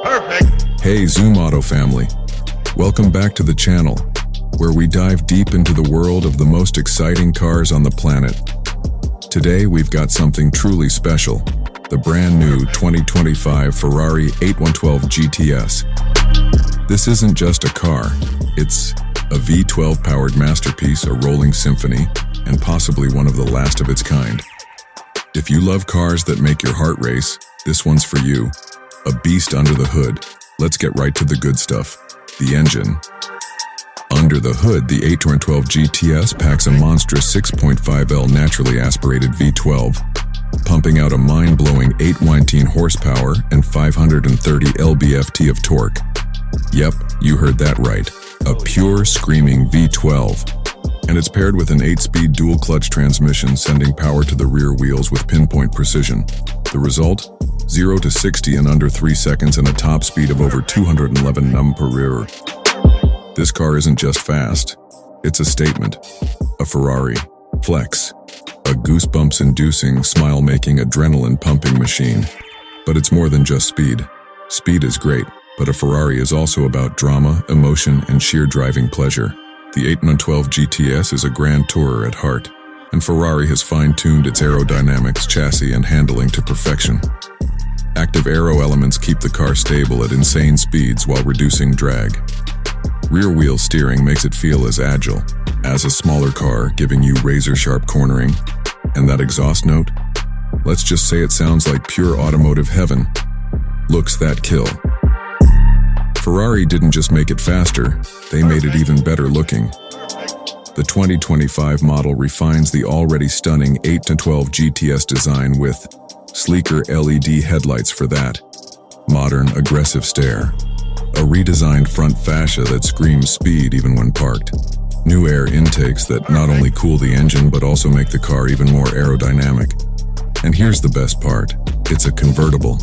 Perfect. Hey Zoom Auto family, welcome back to the channel, where we dive deep into the world of the most exciting cars on the planet. Today we've got something truly special, the brand new 2025 Ferrari 8112 GTS. This isn't just a car, it's a V12 powered masterpiece, a rolling symphony, and possibly one of the last of its kind. If you love cars that make your heart race, this one's for you. A beast under the hood. Let's get right to the good stuff, the engine. Under the hood, the 8112 GTS packs a monstrous 6.5L naturally aspirated V12, pumping out a mind-blowing 819 horsepower and 530 lb-ft of torque. Yep, you heard that right. A pure, screaming V12. And it's paired with an 8-speed dual-clutch transmission, sending power to the rear wheels with pinpoint precision. The result? 0 to 60 in under 3 seconds and a top speed of over 211 mph. This car isn't just fast, it's a statement. A Ferrari. Flex. A goosebumps-inducing, smile-making, adrenaline-pumping machine. But it's more than just speed. Speed is great, but a Ferrari is also about drama, emotion, and sheer driving pleasure. The 8112 GTS is a grand tourer at heart, and Ferrari has fine-tuned its aerodynamics, chassis, and handling to perfection. Active aero elements keep the car stable at insane speeds while reducing drag. Rear-wheel steering makes it feel as agile as a smaller car, giving you razor-sharp cornering. And that exhaust note? Let's just say it sounds like pure automotive heaven. Looks that kill. Ferrari didn't just make it faster, they made it even better looking. The 2025 model refines the already stunning 8112 GTS design with sleeker LED headlights for that modern, aggressive stare. A redesigned front fascia that screams speed even when parked. New air intakes that not only cool the engine but also make the car even more aerodynamic. And here's the best part, it's a convertible.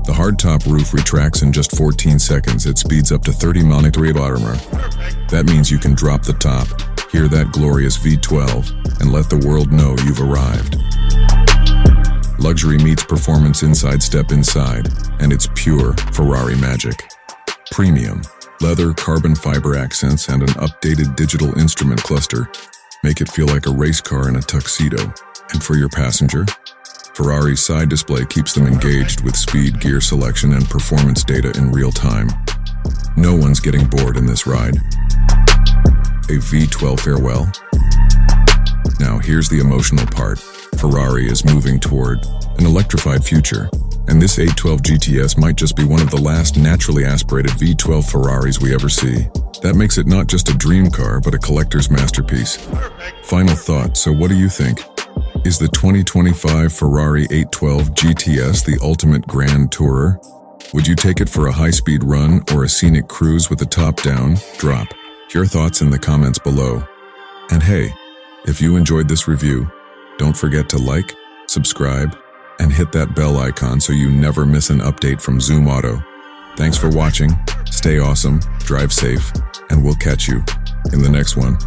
The hardtop roof retracts in just 14 seconds. It speeds up to 30 mph. That means you can drop the top, hear that glorious V12, and let the world know you've arrived. Luxury meets performance inside. Step inside, and it's pure Ferrari magic. Premium, leather, carbon fiber accents, and an updated digital instrument cluster make it feel like a race car in a tuxedo. And for your passenger, Ferrari's side display keeps them engaged with speed, gear selection, and performance data in real time. No one's getting bored in this ride. A V12 farewell? Now here's the emotional part. Ferrari is moving toward an electrified future, and this 8112 GTS might just be one of the last naturally aspirated V12 Ferraris we ever see. That makes it not just a dream car, but a collector's masterpiece. Final thought, so what do you think? Is the 2025 Ferrari 8112 GTS the ultimate grand tourer? Would you take it for a high-speed run or a scenic cruise with the top down? Drop your thoughts in the comments below. And hey, if you enjoyed this review, don't forget to like, subscribe, and hit that bell icon so you never miss an update from Zoom Auto. Thanks for watching, stay awesome, drive safe, and we'll catch you in the next one.